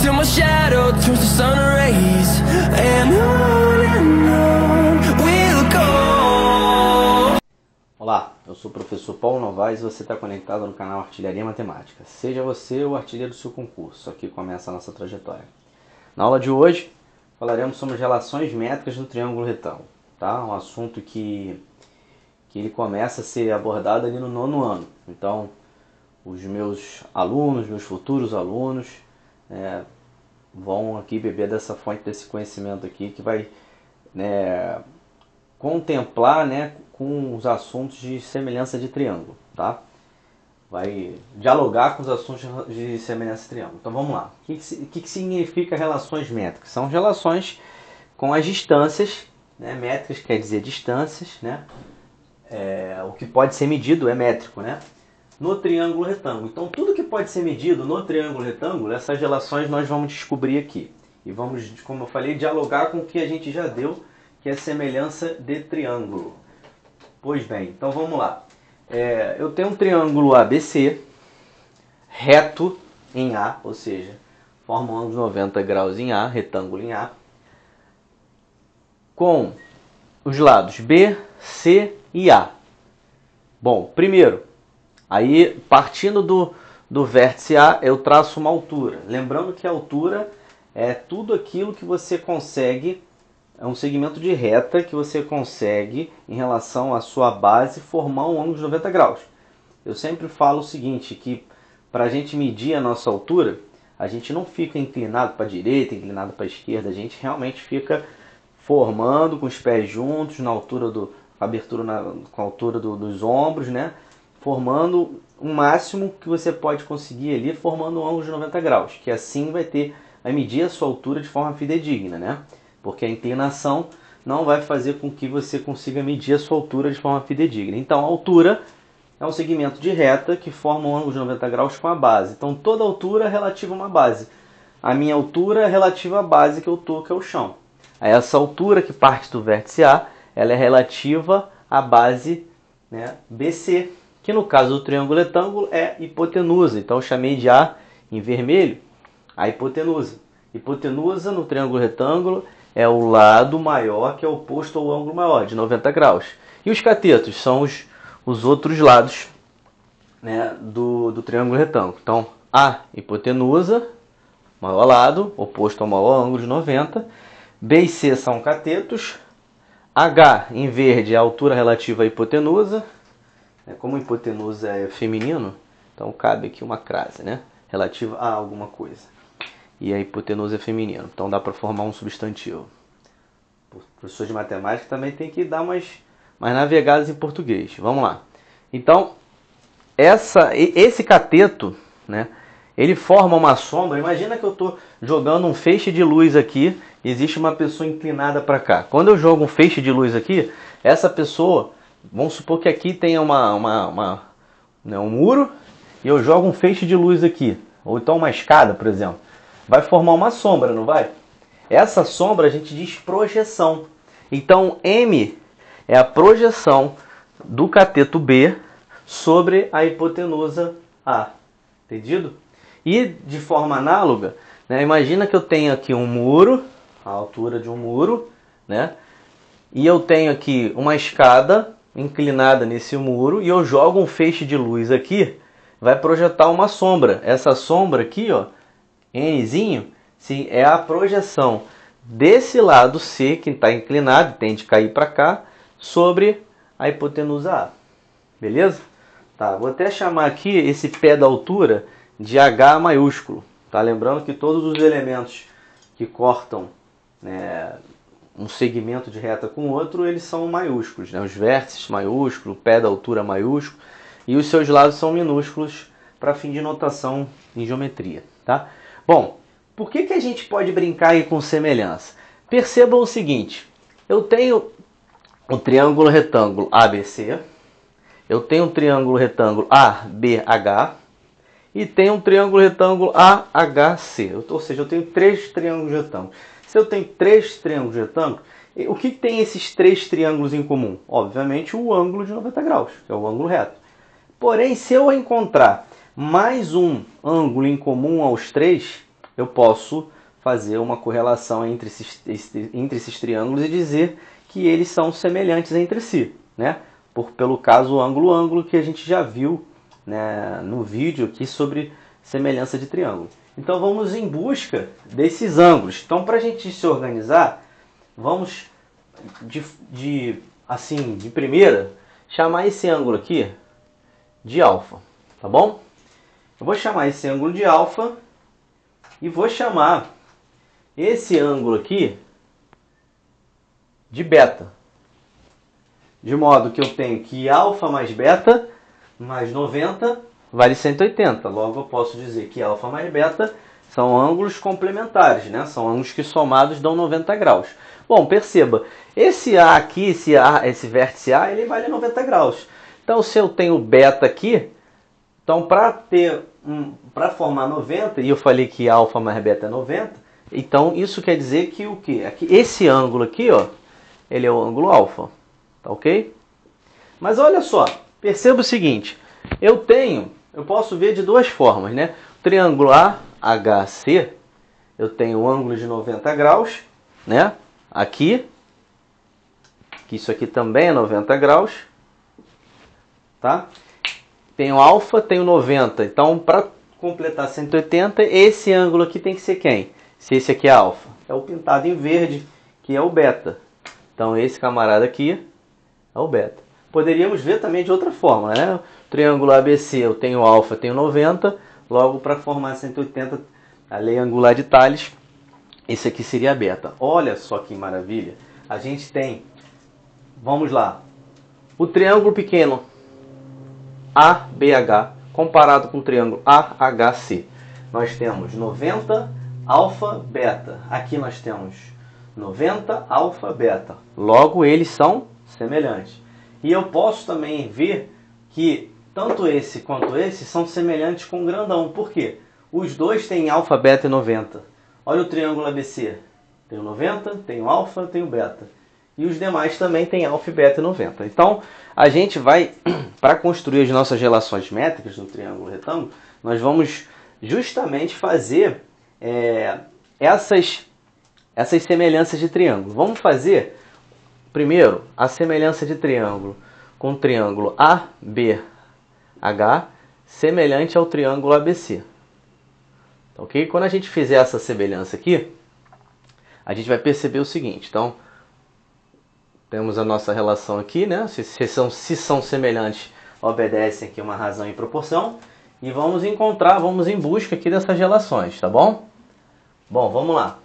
till my shadow turns to sun rays, and on we'll go. Olá, eu sou o professor Paulo Novaes e você está conectado no canal Artilharia Matemática. Seja você o artilheiro do seu concurso. Aqui começa a nossa trajetória. Na aula de hoje, falaremos sobre as relações métricas do triângulo retângulo. Tá? Um assunto que ele começa a ser abordado ali no 9º ano. Então, os meus alunos, meus futuros alunos, vão aqui beber dessa fonte, desse conhecimento aqui, que vai contemplar com os assuntos de semelhança de triângulo, tá? Vai dialogar com os assuntos de semelhança de triângulo. Então vamos lá. O que significa relações métricas? São relações com as distâncias, métricas quer dizer distâncias, o que pode ser medido é métrico, no triângulo retângulo. Então tudo que pode ser medido no triângulo retângulo, essas relações nós vamos descobrir aqui. E vamos, como eu falei, dialogar com o que a gente já deu, que é semelhança de triângulo. Pois bem, então vamos lá. Eu tenho um triângulo ABC, reto em A, ou seja, forma um ângulo de 90 graus em A, retângulo em A, com os lados B, C e A. Bom, primeiro, aí partindo do vértice A, eu traço uma altura. Lembrando que a altura é tudo aquilo que você consegue, é um segmento de reta que você consegue, em relação à sua base, formar um ângulo de 90 graus. Eu sempre falo o seguinte, que para a gente medir a nossa altura, a gente não fica inclinado para a direita, inclinado para a esquerda, a gente realmente fica formando com os pés juntos, na altura abertura com a altura dos ombros, formando o máximo que você pode conseguir ali, formando um ângulo de 90 graus, que assim vai medir a sua altura de forma fidedigna, porque a inclinação não vai fazer com que você consiga medir a sua altura de forma fidedigna. Então a altura é um segmento de reta que forma um ângulo de 90 graus com a base. Então toda altura é relativa a uma base. A minha altura é relativa à base que eu estou, que é o chão. Essa altura que parte do vértice A, ela é relativa à base BC, que no caso do triângulo retângulo é hipotenusa. Então eu chamei de A em vermelho a hipotenusa. Hipotenusa no triângulo retângulo é o lado maior que é oposto ao ângulo maior, de 90 graus. E os catetos são os outros lados do triângulo retângulo. Então, A, hipotenusa, maior lado, oposto ao maior ângulo de 90. B e C são catetos. H, em verde, é a altura relativa à hipotenusa. Como hipotenusa é feminino, então cabe aqui uma crase, relativa a alguma coisa. E a hipotenusa é feminino, então dá para formar um substantivo. O professor de matemática também tem que dar mais navegadas em português. Vamos lá. Então, esse cateto, ele forma uma sombra. Imagina que eu estou jogando um feixe de luz aqui, existe uma pessoa inclinada para cá. Quando eu jogo um feixe de luz aqui, essa pessoa, vamos supor que aqui tenha um muro, e eu jogo um feixe de luz aqui, ou então uma escada, por exemplo. Vai formar uma sombra, não vai? Essa sombra a gente diz projeção. Então, M é a projeção do cateto B sobre a hipotenusa A. Entendido? E, de forma análoga, imagina que eu tenho aqui um muro, a altura de um muro, e eu tenho aqui uma escada inclinada nesse muro, e eu jogo um feixe de luz aqui, vai projetar uma sombra. Essa sombra aqui, ó, Nzinho, sim, é a projeção desse lado C, que está inclinado, tende a cair para cá, sobre a hipotenusa A. Beleza? Tá, vou até chamar aqui esse pé da altura de H maiúsculo. Tá? Lembrando que todos os elementos que cortam um segmento de reta com o outro, eles são maiúsculos. Os vértices maiúsculo, o pé da altura maiúsculo, e os seus lados são minúsculos para fim de notação em geometria. Tá? Bom, por que a gente pode brincar aí com semelhança? Percebam o seguinte, eu tenho um triângulo retângulo ABC, eu tenho um triângulo retângulo ABH e tenho um triângulo retângulo AHC, ou seja, eu tenho 3 triângulos retângulos. Se eu tenho 3 triângulos retângulos, o que tem esses 3 triângulos em comum? Obviamente o ângulo de 90 graus, que é o ângulo reto. Porém, se eu encontrar mais um ângulo em comum aos 3, eu posso fazer uma correlação entre esses triângulos e dizer que eles são semelhantes entre si, né? Pelo caso ângulo-ângulo que a gente já viu, né, no vídeo aqui sobre semelhança de triângulo. Então vamos em busca desses ângulos. Então, para a gente se organizar, vamos de primeira chamar esse ângulo aqui de alfa, tá bom? Eu vou chamar esse ângulo de alfa e vou chamar esse ângulo aqui de beta. De modo que eu tenho que alfa mais beta mais 90 vale 180. Logo eu posso dizer que alfa mais beta são ângulos complementares, né? São ângulos que somados dão 90 graus. Bom, perceba, esse A aqui, esse vértice A, ele vale 90 graus. Então se eu tenho beta aqui, então para formar 90, e eu falei que alfa mais beta é 90, então isso quer dizer que o quê? Esse ângulo aqui, ó, ele é o ângulo alfa, tá ok? Mas olha só, perceba o seguinte, eu posso ver de duas formas, né? O triângulo AHC, eu tenho um ângulo de 90 graus, né? Aqui, que isso aqui também é 90 graus, tá? Tenho alfa, tenho 90, então para completar 180, esse ângulo aqui tem que ser quem? Se esse aqui é alfa, é o pintado em verde, que é o beta. Então esse camarada aqui é o beta. Poderíamos ver também de outra forma, né? O triângulo ABC, eu tenho alfa, tenho 90, logo para formar 180, a lei angular de Thales, esse aqui seria beta. Olha só que maravilha. A gente tem, vamos lá, o triângulo pequeno ABH comparado com o triângulo AHC. Nós temos 90 alfa beta. Aqui nós temos 90 alfa beta. Logo eles são semelhantes. E eu posso também ver que tanto esse quanto esse são semelhantes com o grandão. Por quê? Os dois têm alfa, beta e 90. Olha o triângulo ABC. Tem o 90, tem o alfa, tem o beta. E os demais também têm alfa, beta e 90. Então, a gente vai, para construir as nossas relações métricas no triângulo retângulo, nós vamos justamente fazer essas semelhanças de triângulo. Vamos fazer, primeiro, a semelhança de triângulo com o triângulo ABH semelhante ao triângulo ABC. Ok? Quando a gente fizer essa semelhança aqui, a gente vai perceber o seguinte. Então, temos a nossa relação aqui, né? Se são semelhantes, obedecem aqui uma razão e proporção. E vamos em busca aqui dessas relações, tá bom? Bom, vamos lá.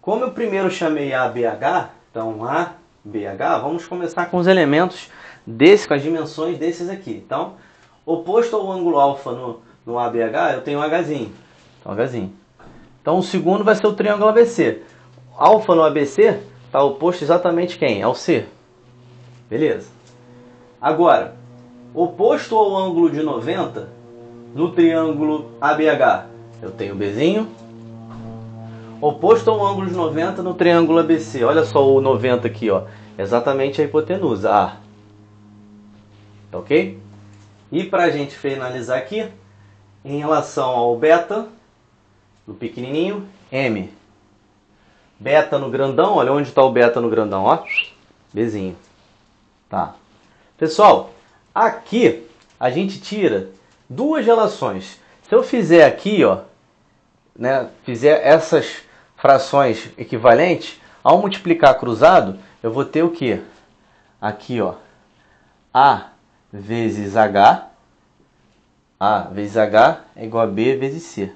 Como eu primeiro chamei ABH, então ABH, vamos começar com os elementos com as dimensões desses aqui. Então, oposto ao ângulo alfa no ABH, eu tenho um Hzinho. Então, Hzinho. Então, o segundo vai ser o triângulo ABC. Alfa no ABC está oposto exatamente quem? Ao C. Beleza. Agora, oposto ao ângulo de 90, no triângulo ABH, eu tenho Bzinho. Oposto ao ângulo de 90 no triângulo ABC. Olha só o 90 aqui, ó. Exatamente a hipotenusa, A. Tá ok? E para a gente finalizar aqui, em relação ao beta, no pequenininho, M. Beta no grandão, olha onde está o beta no grandão, ó. Bzinho. Tá. Pessoal, aqui a gente tira duas relações. Se eu fizer aqui, ó, né, fizer essas frações equivalentes, ao multiplicar cruzado, eu vou ter o quê? Aqui, ó, A vezes H. A vezes H é igual a B vezes C.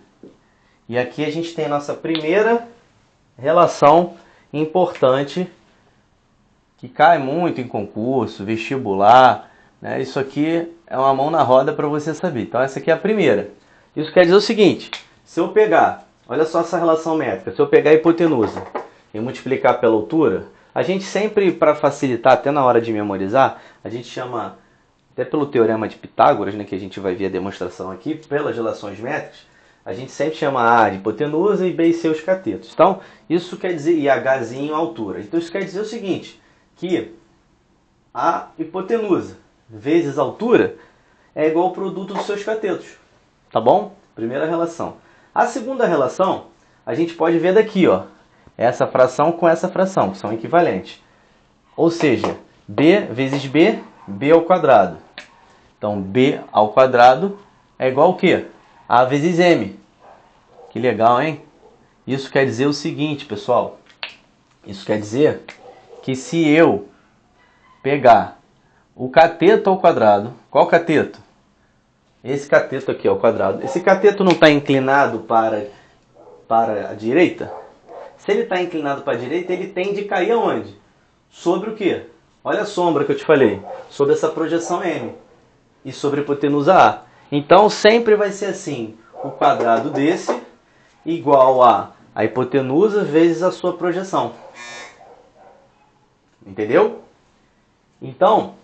E aqui a gente tem a nossa primeira relação importante que cai muito em concurso, vestibular, né? Isso aqui é uma mão na roda para você saber. Então essa aqui é a primeira. Isso quer dizer o seguinte, se eu pegar, olha só essa relação métrica, se eu pegar a hipotenusa e multiplicar pela altura, a gente sempre, para facilitar, até na hora de memorizar, a gente chama, até pelo teorema de Pitágoras, né, que a gente vai ver a demonstração aqui, pelas relações métricas, a gente sempre chama A de hipotenusa e B e C os catetos. Então, isso quer dizer, e Hzinho a altura. Então, isso quer dizer o seguinte, que a hipotenusa vezes a altura é igual ao produto dos seus catetos. Tá bom? Primeira relação. A segunda relação, a gente pode ver daqui, ó. Essa fração com essa fração, que são equivalentes. Ou seja, b vezes b, b ao quadrado. Então, b ao quadrado é igual ao quê? A vezes m. Que legal, hein? Isso quer dizer o seguinte, pessoal. Isso quer dizer que se eu pegar o cateto ao quadrado, qual cateto? Esse cateto aqui ao quadrado. Esse cateto não está inclinado para a direita? Se ele está inclinado para a direita, ele tende a cair aonde? Sobre o quê? Olha a sombra que eu te falei. Sobre essa projeção M. E sobre a hipotenusa A. Então sempre vai ser assim. O quadrado desse igual a hipotenusa vezes a sua projeção. Entendeu? Então,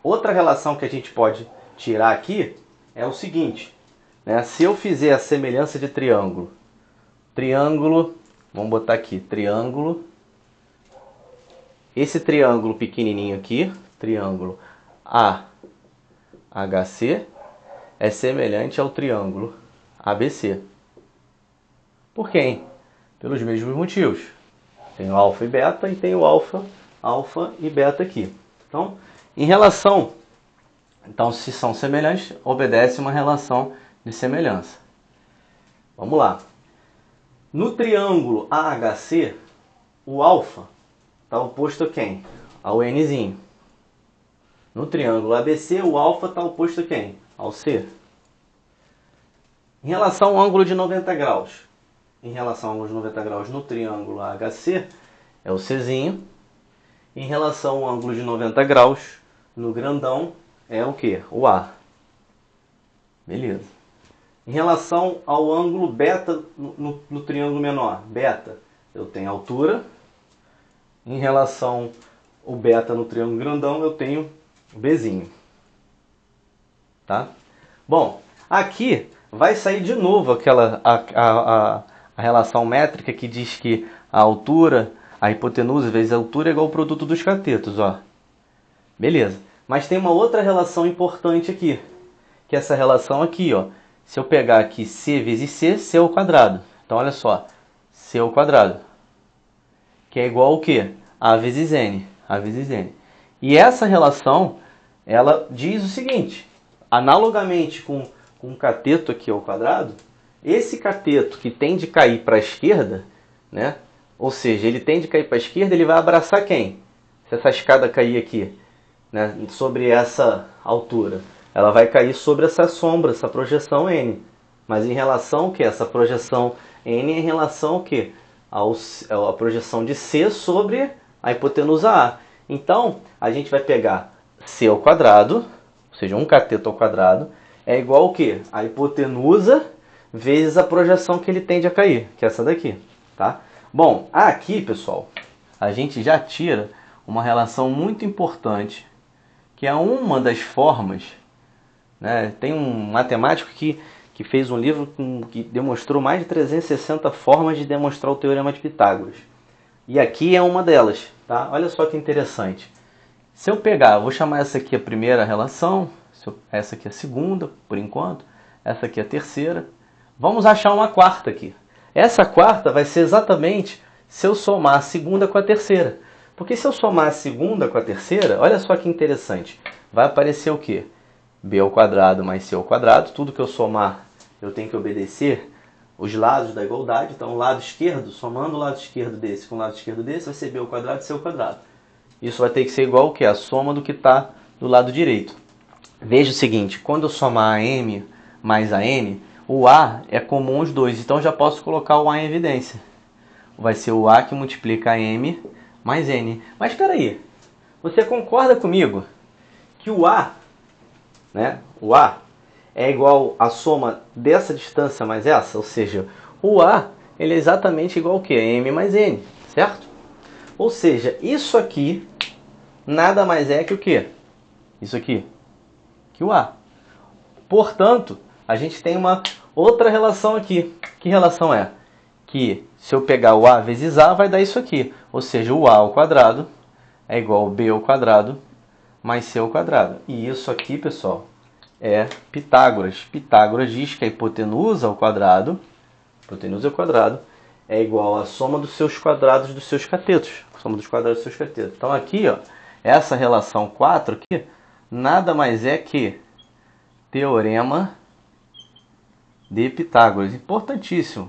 outra relação que a gente pode tirar aqui é o seguinte, né? Se eu fizer a semelhança de triângulo, vamos botar aqui, triângulo, esse triângulo pequenininho aqui, triângulo AHC, é semelhante ao triângulo ABC. Por quê? Pelos mesmos motivos. Tem o alfa e beta e tem o alfa e beta aqui. Então, se são semelhantes, obedece uma relação de semelhança. Vamos lá. No triângulo AHC, o alfa está oposto a quem? Ao Nzinho. No triângulo ABC, o alfa está oposto a quem? Ao C. Em relação ao ângulo de 90 graus. Em relação ao ângulo de 90 graus no triângulo AHC, é o Czinho. Em relação ao ângulo de 90 graus no grandão, é o que? O A. Beleza. Em relação ao ângulo beta no triângulo menor, beta, eu tenho altura. Em relação ao beta no triângulo grandão, eu tenho o Bzinho. Tá? Bom, aqui vai sair de novo a relação métrica que diz que a altura, a hipotenusa vezes a altura é igual ao produto dos catetos, ó. Beleza. Mas tem uma outra relação importante aqui, que é essa relação aqui, ó. Se eu pegar aqui C vezes C, C ao quadrado. Então, olha só, C ao quadrado, que é igual ao quê? A vezes N. A vezes N. E essa relação, ela diz o seguinte, analogamente com um cateto aqui ao quadrado, esse cateto que tende a cair para a esquerda, né? Ou seja, ele tende a cair para a esquerda, ele vai abraçar quem? Se essa escada cair aqui, né, sobre essa altura, ela vai cair sobre essa sombra, essa projeção N. Mas em relação ao que? Essa projeção N em relação ao que? A projeção de C sobre a hipotenusa A. Então, a gente vai pegar C ao quadrado, ou seja, um cateto ao quadrado, é igual ao que? A hipotenusa vezes a projeção que ele tende a cair, que é essa daqui. Tá? Bom, aqui, pessoal, a gente já tira uma relação muito importante, que é uma das formas, né? Tem um matemático que fez um livro que demonstrou mais de 360 formas de demonstrar o Teorema de Pitágoras. E aqui é uma delas. Tá? Olha só que interessante. Se eu pegar, vou chamar essa aqui a primeira relação, essa aqui a segunda, por enquanto, essa aqui a terceira. Vamos achar uma quarta aqui. Essa quarta vai ser exatamente se eu somar a segunda com a terceira. Porque se eu somar a segunda com a terceira, olha só que interessante. Vai aparecer o quê? B ao quadrado mais C ao quadrado. Tudo que eu somar, eu tenho que obedecer os lados da igualdade. Então, o lado esquerdo, somando o lado esquerdo desse com o lado esquerdo desse, vai ser B ao quadrado e C ao quadrado. Isso vai ter que ser igual ao quê? A soma do que está do lado direito. Veja o seguinte, quando eu somar a M mais a N, o A é comum os dois. Então, eu já posso colocar o A em evidência. Vai ser o A que multiplica a M mais N. Mas espera aí, você concorda comigo que o A, né, o A é igual à soma dessa distância mais essa? Ou seja, o A ele é exatamente igual ao que? M mais N, certo? Ou seja, isso aqui nada mais é que o quê? Isso aqui, que o A. Portanto, a gente tem uma outra relação aqui. Que relação é? Que se eu pegar o A vezes A, vai dar isso aqui. Ou seja, o A ao quadrado é igual ao B ao quadrado mais C ao quadrado. E isso aqui, pessoal, é Pitágoras. Pitágoras diz que a hipotenusa ao quadrado é igual à soma dos seus quadrados dos seus catetos. Soma dos quadrados dos seus catetos. Então aqui, ó, essa relação 4 aqui nada mais é que teorema de Pitágoras. Importantíssimo.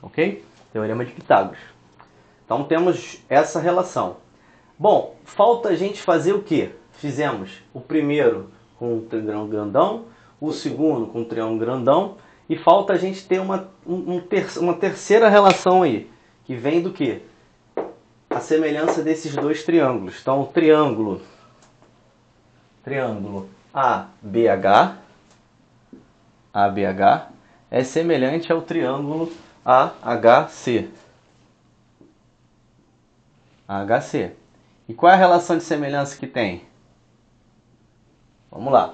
Ok? Teorema de Pitágoras. Então temos essa relação. Bom, falta a gente fazer o quê? Fizemos o primeiro com um triângulo grandão, o segundo com um triângulo grandão, e falta a gente ter uma terceira relação aí, que vem do quê? A semelhança desses dois triângulos. Então o triângulo ABH é semelhante ao triângulo AHC. E qual é a relação de semelhança que tem? Vamos lá.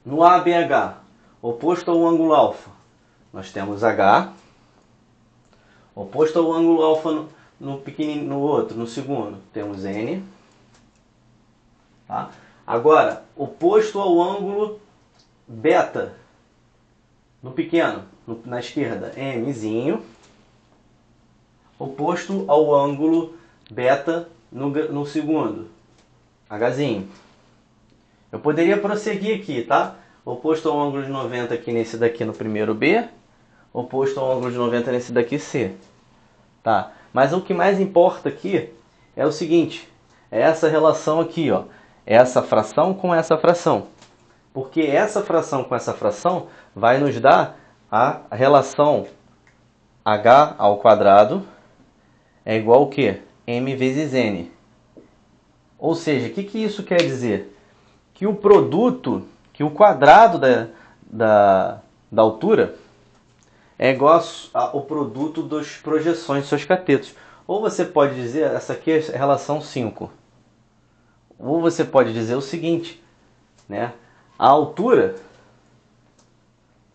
No ABH, oposto ao ângulo alfa, nós temos H. Oposto ao ângulo alfa no outro, no segundo, temos N. Tá? Agora, oposto ao ângulo beta, no pequeno, na esquerda, Mzinho. Oposto ao ângulo beta no segundo, Hzinho. Eu poderia prosseguir aqui, tá? Oposto ao ângulo de 90 aqui nesse daqui no primeiro B. Oposto ao ângulo de 90 nesse daqui C. Tá? Mas o que mais importa aqui é o seguinte. É essa relação aqui, ó. Essa fração com essa fração. Porque essa fração com essa fração vai nos dar a relação H ao quadrado é igual ao quê? M vezes N. Ou seja, o que isso quer dizer? Que o produto, que o quadrado da altura é igual ao produto das projeções dos seus catetos. Ou você pode dizer, essa aqui é a relação 5. Ou você pode dizer o seguinte, né? A altura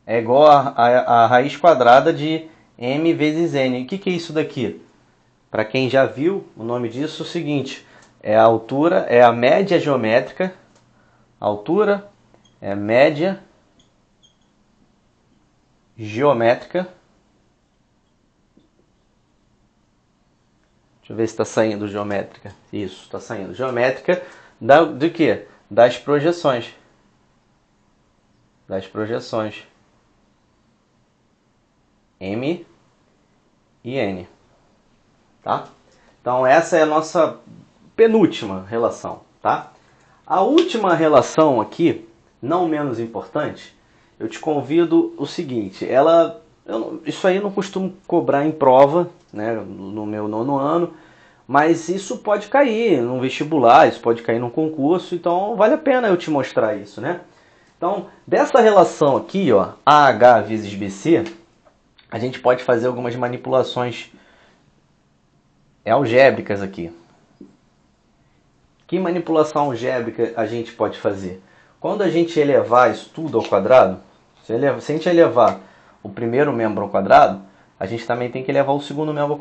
é igual a raiz quadrada de M vezes N. O que é isso daqui? Para quem já viu, o nome disso é o seguinte, é a altura, é a média geométrica, a altura é a média geométrica, deixa eu ver se está saindo geométrica, isso, está saindo, geométrica do que? Das projeções, M e N. Tá? Então essa é a nossa penúltima relação. Tá? A última relação aqui, não menos importante, eu te convido o seguinte, isso aí eu não costumo cobrar em prova, né, no meu 9º ano, mas isso pode cair no vestibular, isso pode cair no concurso, então vale a pena eu te mostrar isso, né? Então, dessa relação aqui, ó, AH vezes BC, a gente pode fazer algumas manipulações algébricas aqui. Que manipulação algébrica a gente pode fazer? Quando a gente elevar isso tudo ao quadrado, se a gente elevar o primeiro membro ao quadrado, a gente também tem que elevar o segundo membro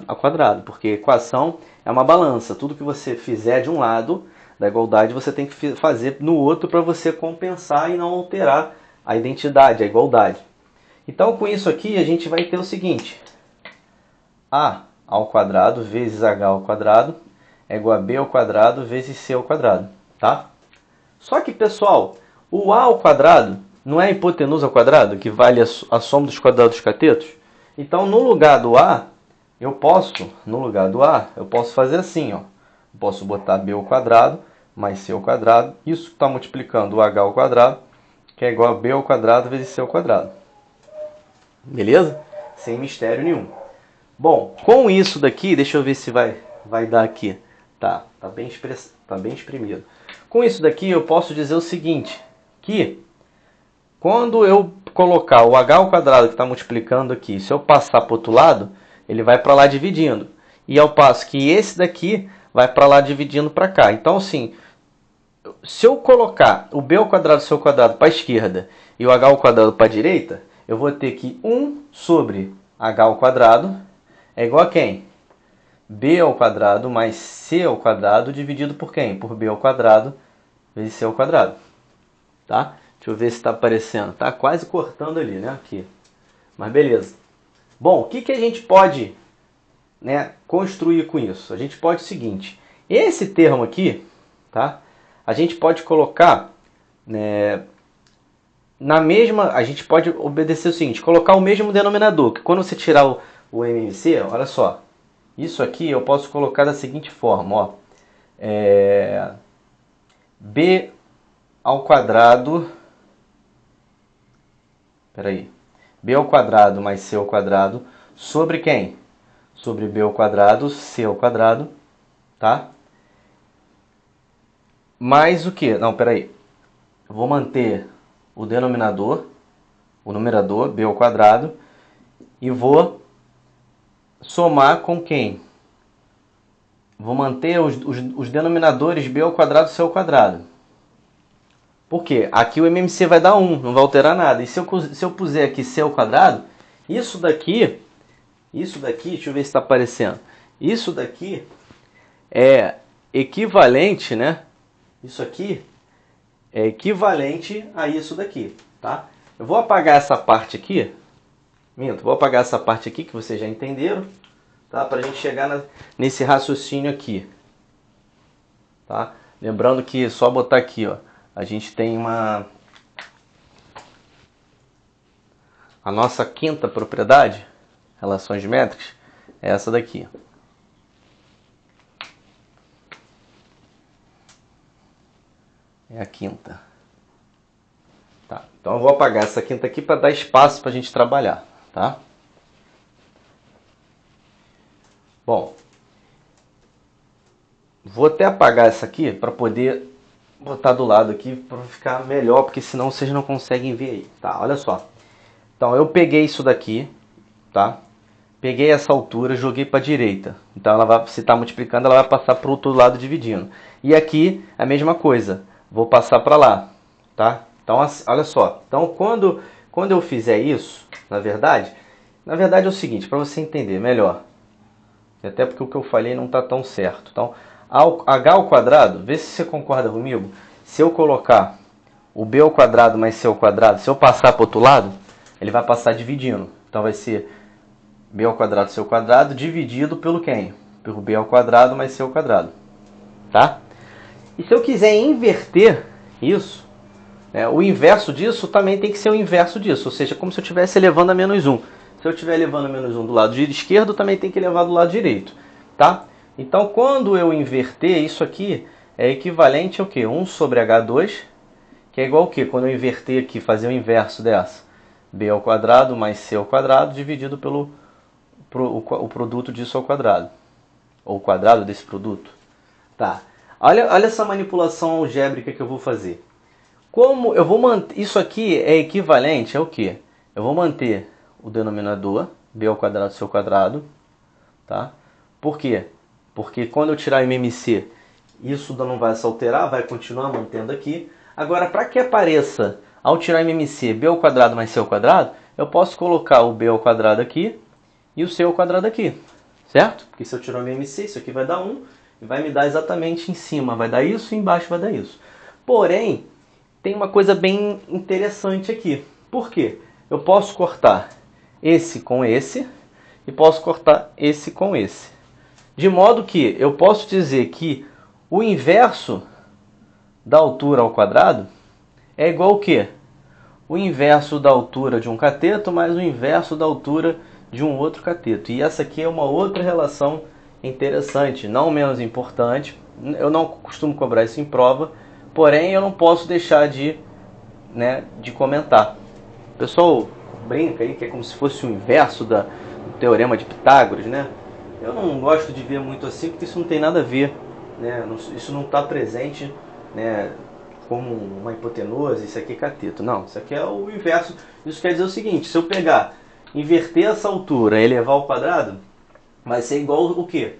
ao quadrado, porque a equação é uma balança. Tudo que você fizer de um lado da igualdade, você tem que fazer no outro para você compensar e não alterar a identidade, a igualdade. Então, com isso aqui, a gente vai ter o seguinte. A ao quadrado vezes H ao quadrado é igual a B ao quadrado vezes C ao quadrado. Tá? Só que, pessoal, o A ao quadrado não é a hipotenusa ao quadrado, que vale a soma dos quadrados dos catetos? Então, no lugar do A, eu posso fazer assim, ó. Eu posso botar B ao quadrado mais C ao quadrado. Isso está multiplicando o H ao quadrado, que é igual a B ao quadrado vezes C ao quadrado. Beleza? Sem mistério nenhum. Bom, com isso daqui, deixa eu ver se vai dar aqui. Tá bem exprimido. Com isso daqui, eu posso dizer o seguinte, que quando eu colocar o H ao quadrado que está multiplicando aqui, se eu passar para o outro lado, ele vai para lá dividindo. E ao passo que esse daqui vai para lá dividindo para cá. Então, assim, se eu colocar o B ao quadrado, C ao quadrado para a esquerda e o H ao quadrado para a direita, eu vou ter que 1 sobre H ao quadrado é igual a quem? b ao quadrado mais c ao quadrado dividido por quem? Por b ao quadrado vezes c ao quadrado. Tá? Deixa eu ver se está aparecendo. Tá quase cortando ali, né? Aqui. Mas beleza. Bom, o que a gente pode, né, construir com isso? A gente pode o seguinte. Esse termo aqui, tá? A gente pode colocar, né, na mesma... A gente pode obedecer o seguinte. Colocar o mesmo denominador. Que quando você tirar o MMC, olha só. Isso aqui eu posso colocar da seguinte forma, ó. B ao quadrado... Peraí. B ao quadrado mais C ao quadrado sobre quem? Sobre B ao quadrado, C ao quadrado, tá? Mais o que? Não, peraí. Eu vou manter o denominador, o numerador, B ao quadrado, e vou somar com quem? Vou manter os denominadores B ao quadrado e C ao quadrado. Por quê? Aqui o MMC vai dar 1, não vai alterar nada. E se eu puser aqui C ao quadrado, isso daqui, deixa eu ver se está aparecendo. Isso daqui é equivalente, né? Isso aqui é equivalente a isso daqui, tá? Eu vou apagar essa parte aqui. Vou apagar essa parte aqui que vocês já entenderam, tá? Para a gente chegar nesse raciocínio aqui, tá? Lembrando que só botar aqui, ó. A gente tem a nossa quinta propriedade, relações métricas, é essa daqui. É a quinta. Tá, então eu vou apagar essa quinta aqui para dar espaço para a gente trabalhar, tá? Bom, vou até apagar essa aqui para poder botar do lado aqui para ficar melhor, porque senão vocês não conseguem ver aí, tá? Olha só. Então eu peguei isso daqui, tá? Peguei essa altura, joguei para a direita. Então ela vai, se está multiplicando, ela vai passar para o outro lado dividindo. E aqui a mesma coisa, vou passar para lá, tá? Então olha só. Então quando eu fizer isso, na verdade é o seguinte, para você entender melhor. Até porque o que eu falei não está tão certo. Então h ao quadrado, vê se você concorda comigo. Se eu colocar o b ao quadrado mais c ao quadrado, se eu passar para o outro lado, ele vai passar dividindo. Então vai ser b ao quadrado c ao quadrado dividido pelo quem? Pelo b ao quadrado mais c ao quadrado. Tá? E se eu quiser inverter isso, né, o inverso disso também tem que ser o inverso disso. Ou seja, como se eu estivesse elevando a menos 1. Se eu estiver elevando a menos 1 do lado esquerdo, também tem que elevar do lado direito. Tá? Então, quando eu inverter, isso aqui é equivalente ao quê? 1 sobre H2, que é igual ao quê? Quando eu inverter aqui, fazer o inverso dessa. B ao quadrado mais C ao quadrado dividido pelo o produto disso ao quadrado. Ou o quadrado desse produto. Tá. Olha essa manipulação algébrica que eu vou fazer. Como eu vou manter... Isso aqui é equivalente ao quê? Eu vou manter o denominador, B ao quadrado C ao quadrado. Tá? Por quê? Porque quando eu tirar o MMC, isso não vai se alterar, vai continuar mantendo aqui. Agora, para que apareça, ao tirar o MMC, B ao quadrado mais C ao quadrado, eu posso colocar o B ao quadrado aqui e o C ao quadrado aqui. Certo? Porque se eu tirar o MMC, isso aqui vai dar 1 e vai me dar exatamente em cima. Vai dar isso e embaixo vai dar isso. Porém, tem uma coisa bem interessante aqui. Por quê? Eu posso cortar esse com esse e posso cortar esse com esse. De modo que eu posso dizer que o inverso da altura ao quadrado é igual ao quê? O inverso da altura de um cateto mais o inverso da altura de um outro cateto. E essa aqui é uma outra relação interessante, não menos importante. Eu não costumo cobrar isso em prova, porém eu não posso deixar de comentar. O pessoal brinca aí que é como se fosse o inverso do teorema de Pitágoras, né? Eu não gosto de ver muito assim, porque isso não tem nada a ver, né? Isso não está presente, né, como uma hipotenusa, isso aqui é cateto. Não, isso aqui é o inverso. Isso quer dizer o seguinte, se eu pegar, inverter essa altura e elevar ao quadrado, vai ser igual o quê?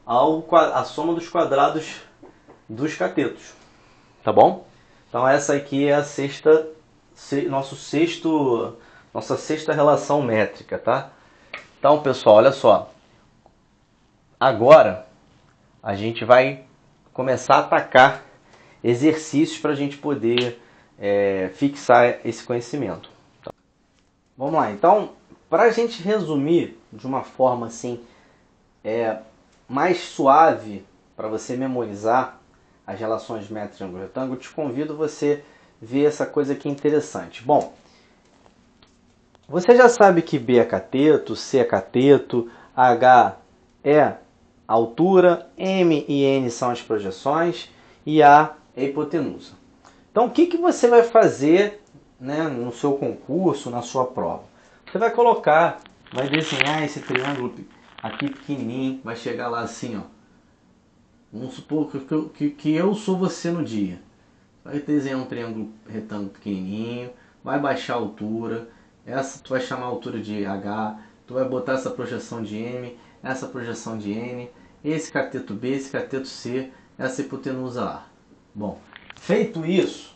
A soma dos quadrados dos catetos. Tá bom? Então essa aqui é a nossa sexta relação métrica, tá? Então, pessoal, olha só. Agora, a gente vai começar a atacar exercícios para a gente poder fixar esse conhecimento. Vamos lá, então, para a gente resumir de uma forma assim, mais suave, para você memorizar as relações de metro, triângulo, retângulo, eu te convido você ver essa coisa aqui interessante. Bom, você já sabe que B é cateto, C é cateto, H é altura, M e N são as projeções e A é a hipotenusa. Então, o que você vai fazer, né, no seu concurso, na sua prova? Você vai colocar, vai desenhar esse triângulo aqui pequenininho, vai chegar lá assim, ó. Vamos supor que eu sou você no dia. Vai desenhar um triângulo retângulo pequenininho, vai baixar a altura, essa tu vai chamar a altura de H, tu vai botar essa projeção de M, essa projeção de N, esse cateto B, esse cateto C, essa hipotenusa A. Bom, feito isso,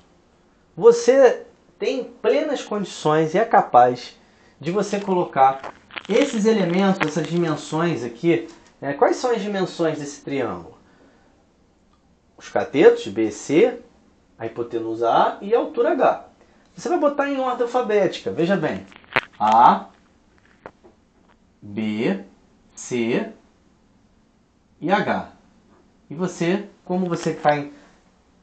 você tem plenas condições e é capaz de você colocar esses elementos, essas dimensões aqui. Quais são as dimensões desse triângulo? Os catetos B e C, a hipotenusa A e a altura H. Você vai botar em ordem alfabética, veja bem. A, B, C e H. E você, como você está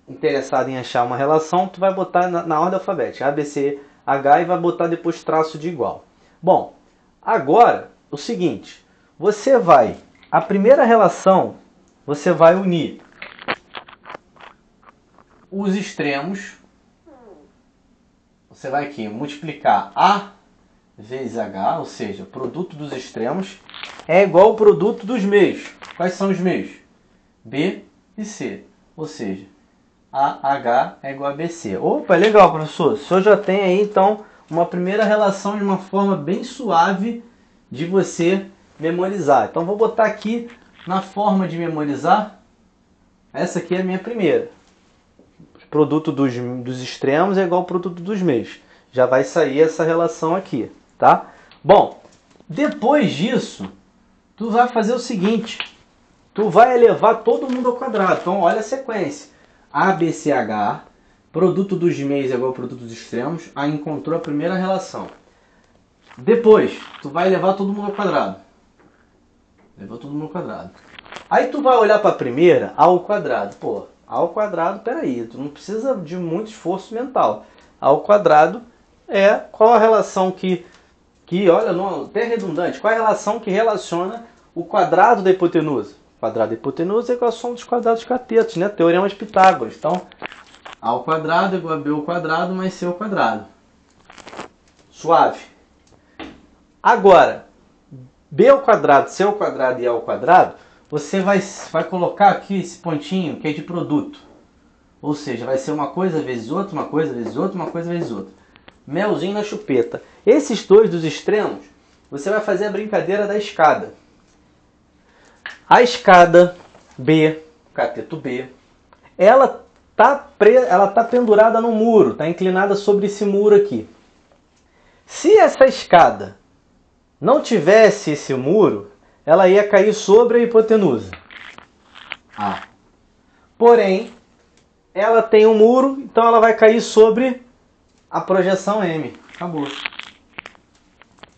interessado em achar uma relação, tu vai botar na ordem alfabética, A, B, C, H, e vai botar depois traço de igual. Bom, agora, o seguinte, a primeira relação, você vai unir os extremos. Você vai aqui multiplicar A vezes H, ou seja, o produto dos extremos é igual ao produto dos meios. Quais são os meios? B e C, ou seja, AH é igual a BC. Opa, legal, professor. O senhor já tem aí, então, uma primeira relação de uma forma bem suave de você memorizar. Então, vou botar aqui na forma de memorizar. Essa aqui é a minha primeira. O produto dos extremos é igual ao produto dos meios. Já vai sair essa relação aqui, tá? Bom, depois disso, tu vai fazer o seguinte. Tu vai elevar todo mundo ao quadrado. Então, olha a sequência. ABCH, produto dos meios é igual ao produto dos extremos. Aí encontrou a primeira relação. Depois, tu vai levar todo mundo ao quadrado. Levou todo mundo ao quadrado. Aí tu vai olhar para a primeira, A ao quadrado. Pô, A ao quadrado, peraí, tu não precisa de muito esforço mental. A ao quadrado é qual a relação que olha, não, até redundante, qual a relação que relaciona o quadrado da hipotenusa? O quadrado da hipotenusa é igual a soma dos quadrados catetos, né? Teorema de Pitágoras. Então, A ao quadrado é igual a B ao quadrado mais C ao quadrado. Suave. Agora, B ao quadrado, C ao quadrado e A ao quadrado, você vai colocar aqui esse pontinho que é de produto. Ou seja, vai ser uma coisa vezes outra, uma coisa vezes outra, uma coisa vezes outra. Melzinho na chupeta. Esses dois dos extremos, você vai fazer a brincadeira da escada. A escada B, cateto B, ela tá pendurada no muro, está inclinada sobre esse muro aqui. Se essa escada não tivesse esse muro, ela ia cair sobre a hipotenusa. A. Porém, ela tem um muro, então ela vai cair sobre a projeção M. Acabou.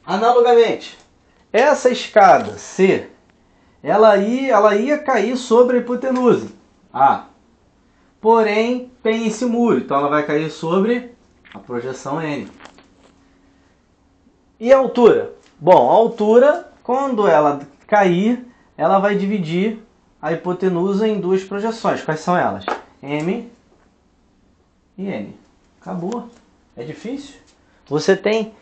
Analogamente, essa escada C, ela ia cair sobre a hipotenusa. A. Porém, tem esse muro, então ela vai cair sobre a projeção N. E a altura? Bom, a altura, quando ela cair, ela vai dividir a hipotenusa em duas projeções. Quais são elas? M e N. Acabou. É difícil? Você tem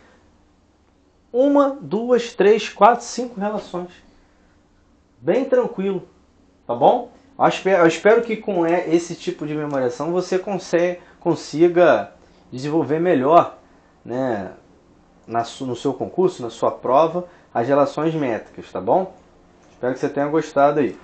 1, 2, 3, 4, 5 relações. Bem tranquilo. Tá bom? Eu espero que com esse tipo de memorização você consiga desenvolver melhor, né, no seu concurso, na sua prova, as relações métricas, tá bom? Espero que você tenha gostado aí.